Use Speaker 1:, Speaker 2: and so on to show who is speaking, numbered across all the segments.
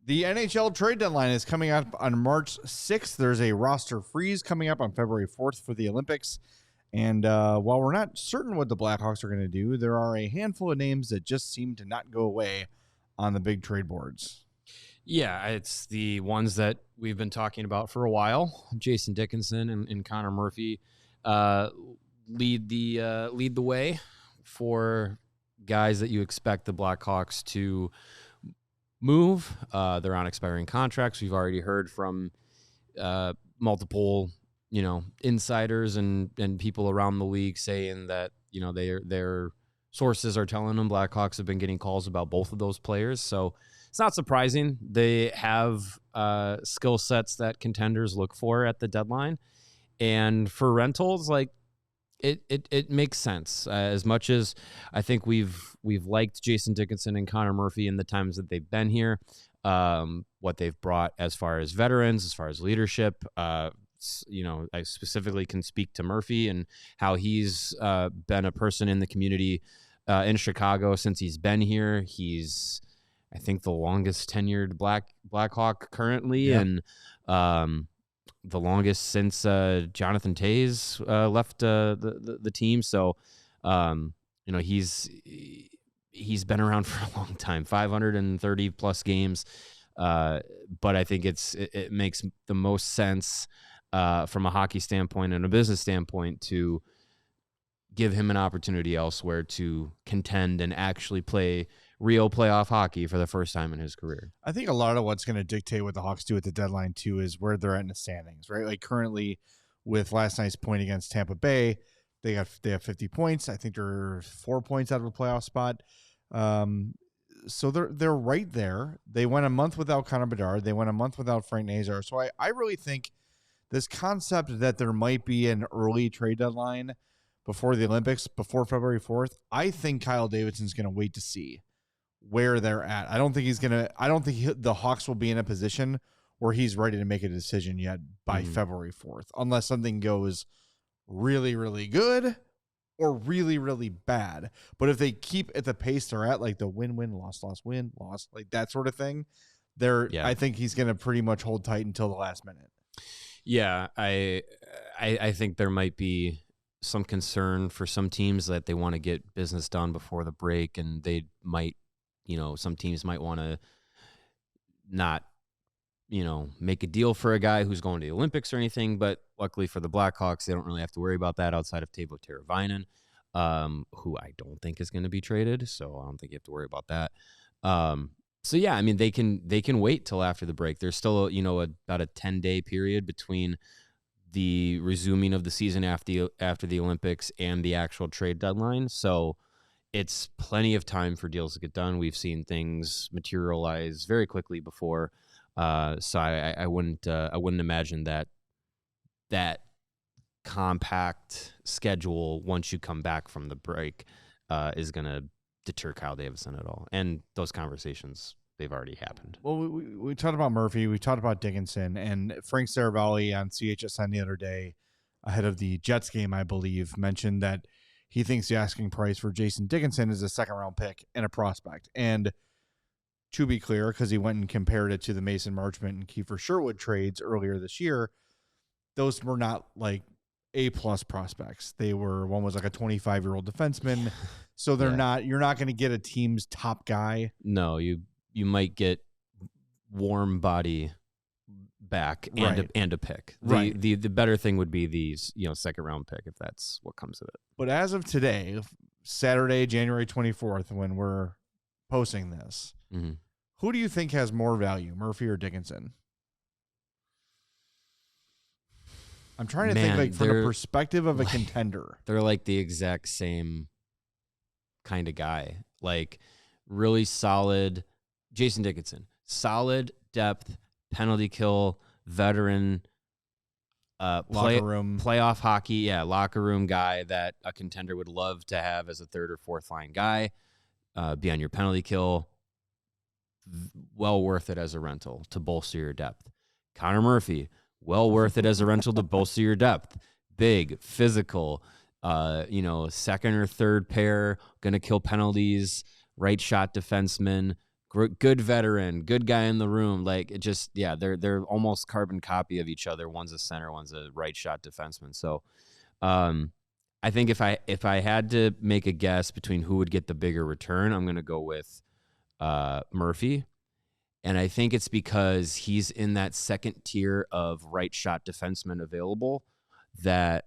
Speaker 1: The NHL trade deadline is coming up on March 6th. There's a roster freeze coming up on February 4th for the Olympics. And while we're not certain what the Blackhawks are going to do, there are a handful of names that just seem to not go away on the big trade boards.
Speaker 2: Yeah, it's the ones that we've been talking about for a while. Jason Dickinson and Connor Murphy lead the way for guys that you expect the Blackhawks to move. They're on expiring contracts. We've already heard from multiple, insiders and people around the league saying that, their sources are telling them Blackhawks have been getting calls about both of those players. So it's not surprising. They have skill sets that contenders look for at the deadline. And for rentals, it makes sense. As much as I think we've liked Jason Dickinson and Connor Murphy in the times that they've been here, what they've brought as far as veterans, as far as leadership. I specifically can speak to Murphy and how he's been a person in the community in Chicago since he's been here. He's, I think, the longest tenured Blackhawk currently, and the longest since Jonathan Toews left the team. So, he's been around for a long time, 530 plus games. But I think it makes the most sense from a hockey standpoint and a business standpoint to give him an opportunity elsewhere to contend and actually play real playoff hockey for the first time in his career.
Speaker 1: I think a lot of what's going to dictate what the Hawks do at the deadline too is where they're at in the standings, right? Like currently with last night's point against Tampa Bay, they have 50 points. I think they're 4 points out of a playoff spot. So they're right there. They went a month without Connor Bedard. They went a month without Frank Nazar. So I really think this concept that there might be an early trade deadline before the Olympics, before February 4th, I think Kyle Davidson's going to wait to see where they're at. I don't think the Hawks will be in a position where he's ready to make a decision yet by February 4th, unless something goes really, really good or really, really bad. But if they keep at the pace they're at, like the win-win, loss, win, loss, like that sort of thing, I think he's going to pretty much hold tight until the last minute. Yeah,
Speaker 2: I think there might be some concern for some teams that they want to get business done before the break, and they might, some teams might want to not, make a deal for a guy who's going to the Olympics or anything. But luckily for the Blackhawks, they don't really have to worry about that outside of Teuvo Teravainen, who I don't think is going to be traded. So I don't think you have to worry about that. So yeah, I mean, they can wait till after the break. There's still, about a 10-day period between the resuming of the season after the Olympics and the actual trade deadline. So it's plenty of time for deals to get done. We've seen things materialize very quickly before. So I wouldn't imagine that compact schedule once you come back from the break is going to deter Kyle Davidson at all. And those conversations, they've already happened.
Speaker 1: Well, we talked about Murphy, we talked about Dickinson, and Frank Saravalli on CHSN the other day ahead of the Jets game, I believe, mentioned that he thinks the asking price for Jason Dickinson is a second-round pick and a prospect. And to be clear, because he went and compared it to the Mason Marchment and Kiefer Sherwood trades earlier this year, those were not like A-plus prospects. One was like a 25-year-old defenseman. So you're not going to get a team's top guy.
Speaker 2: No, you might get warm body back and a pick. The better thing would be these, second round pick if that's what comes of it.
Speaker 1: But as of today, Saturday, January 24th, when we're posting this, who do you think has more value, Murphy or Dickinson? I'm trying to think from the perspective of a contender.
Speaker 2: They're like the exact same kind of guy. Like really solid. Jason Dickinson, solid depth, penalty kill, veteran,
Speaker 1: locker room,
Speaker 2: playoff hockey, locker room guy that a contender would love to have as a third or fourth line guy. Be on your penalty kill. Well worth it as a rental to bolster your depth. Connor Murphy, well worth it as a rental to bolster your depth. Big, physical, second or third pair, gonna kill penalties. Right shot defenseman. good veteran, good guy in the room. Like it just, yeah, they're almost carbon copy of each other. One's a center, one's a right shot defenseman. So, I think if I had to make a guess between who would get the bigger return, I'm going to go with Murphy. And I think it's because he's in that second tier of right shot defensemen available that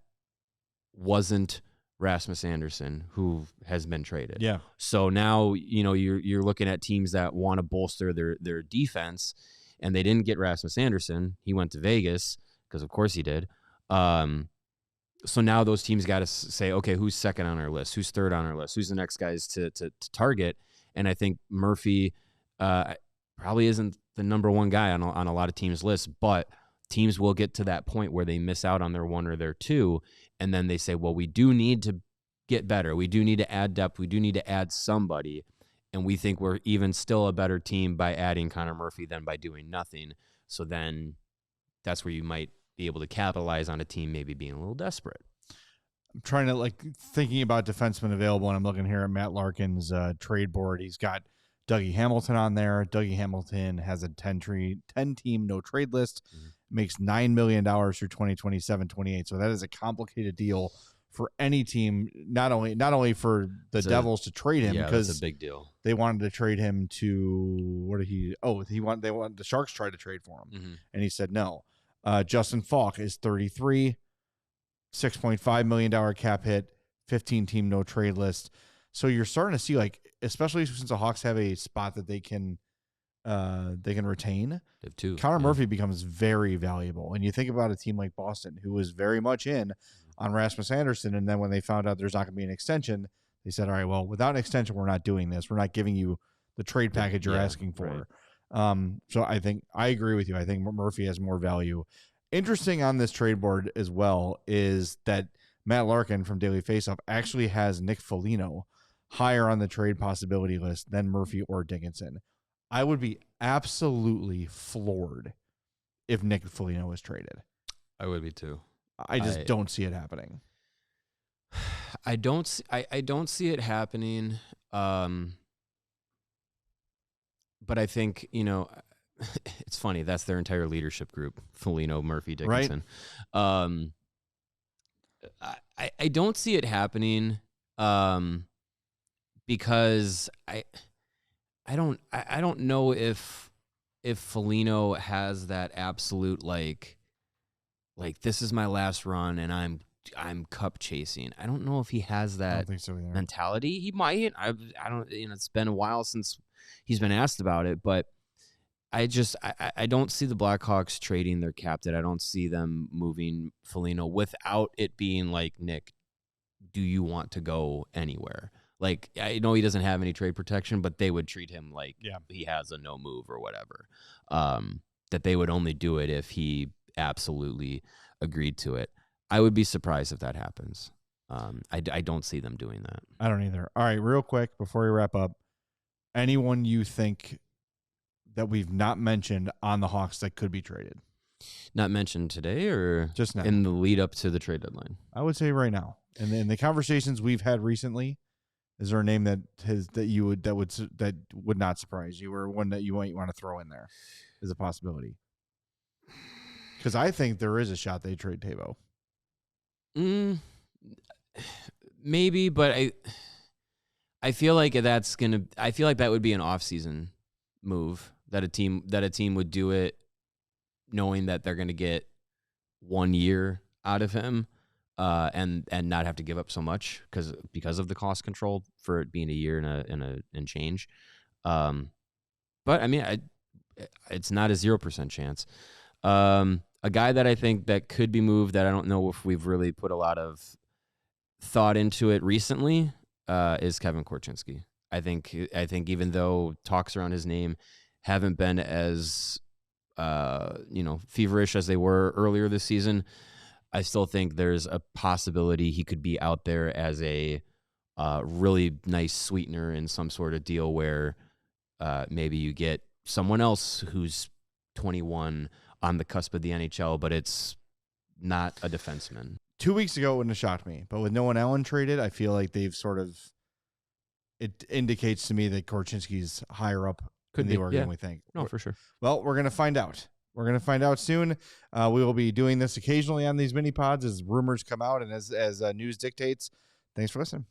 Speaker 2: wasn't Rasmus Anderson, who has been traded.
Speaker 1: Yeah.
Speaker 2: So now, you're looking at teams that want to bolster their defense, and they didn't get Rasmus Anderson. He went to Vegas because, of course, he did. So now those teams got to say, okay, who's second on our list? Who's third on our list? Who's the next guys to target? And I think Murphy probably isn't the number one guy on a lot of teams' lists, but teams will get to that point where they miss out on their one or their two, and then they say, well, we do need to get better. We do need to add depth. We do need to add somebody, and we think we're even still a better team by adding Connor Murphy than by doing nothing. So then that's where you might be able to capitalize on a team maybe being a little desperate.
Speaker 1: I'm trying to thinking about defensemen available, and I'm looking here at Matt Larkin's trade board. He's got Dougie Hamilton on there. Dougie Hamilton has a 10-team no-trade list, makes $9 million through 2027-28. So that is a complicated deal for any team, not only for the Devils to trade him, because
Speaker 2: it's a big deal.
Speaker 1: They wanted to trade him to they wanted the Sharks tried to trade for him, and he said no. Justin Falk is 33, $6.5 million cap hit, 15-team no-trade list. So you're starting to see, especially since the Hawks have a spot that they can retain, Connor Murphy becomes very valuable. And you think about a team like Boston, who was very much in on Rasmus Anderson, and then when they found out there's not going to be an extension, they said, all right, well, without an extension, we're not doing this. We're not giving you the trade package you're asking for. Right. So I think I agree with you. I think Murphy has more value. Interesting on this trade board as well is that Matt Larkin from Daily Faceoff actually has Nick Foligno higher on the trade possibility list than Murphy or Dickinson. I would be absolutely floored if Nick Foligno was traded.
Speaker 2: I would be too.
Speaker 1: I just don't see it happening.
Speaker 2: I don't see it happening. But I think, it's funny. That's their entire leadership group: Foligno, Murphy, Dickinson. Right. I don't see it happening. Because I don't know if Foligno has that absolute like this is my last run and I'm cup chasing. I don't know if he has that
Speaker 1: I don't think so either.
Speaker 2: mentality. He might. I don't. It's been a while since he's been asked about it, but I don't see the Blackhawks trading their captain. I don't see them moving Foligno without it being like, Nick, do you want to go anywhere? Like, I know he doesn't have any trade protection, but they would treat him like he has a no move or whatever. That they would only do it if he absolutely agreed to it. I would be surprised if that happens. I don't see them doing that.
Speaker 1: I don't either. All right, real quick before we wrap up, anyone you think that we've not mentioned on the Hawks that could be traded?
Speaker 2: Not mentioned today, or
Speaker 1: just now
Speaker 2: in the lead up to the trade deadline?
Speaker 1: I would say right now. And in the conversations we've had recently, is there a name that would not surprise you, or one that you might want to throw in there as a possibility? Because I think there is a shot they trade Tavo.
Speaker 2: Maybe, but I feel like that would be an off-season move, that a team would do it knowing that they're going to get 1 year out of him. And not have to give up so much because of the cost control for it being a year and change. But I mean, it's not a 0% chance. A guy that I think that could be moved, that I don't know if we've really put a lot of thought into it recently, is Kevin Korchinski. I think even though talks around his name haven't been as feverish as they were earlier this season, I still think there's a possibility he could be out there as a really nice sweetener in some sort of deal where maybe you get someone else who's 21 on the cusp of the NHL, but it's not a defenseman.
Speaker 1: 2 weeks ago, it wouldn't have shocked me, but with Noah Allen traded, I feel like they've it indicates to me that Korchinski's higher up
Speaker 2: Could
Speaker 1: in the
Speaker 2: be,
Speaker 1: Oregon,
Speaker 2: yeah.
Speaker 1: we think.
Speaker 2: No, for sure.
Speaker 1: Well, we're going to find out. We're going to find out soon. We will be doing this occasionally on these mini pods as rumors come out and as news dictates. Thanks for listening.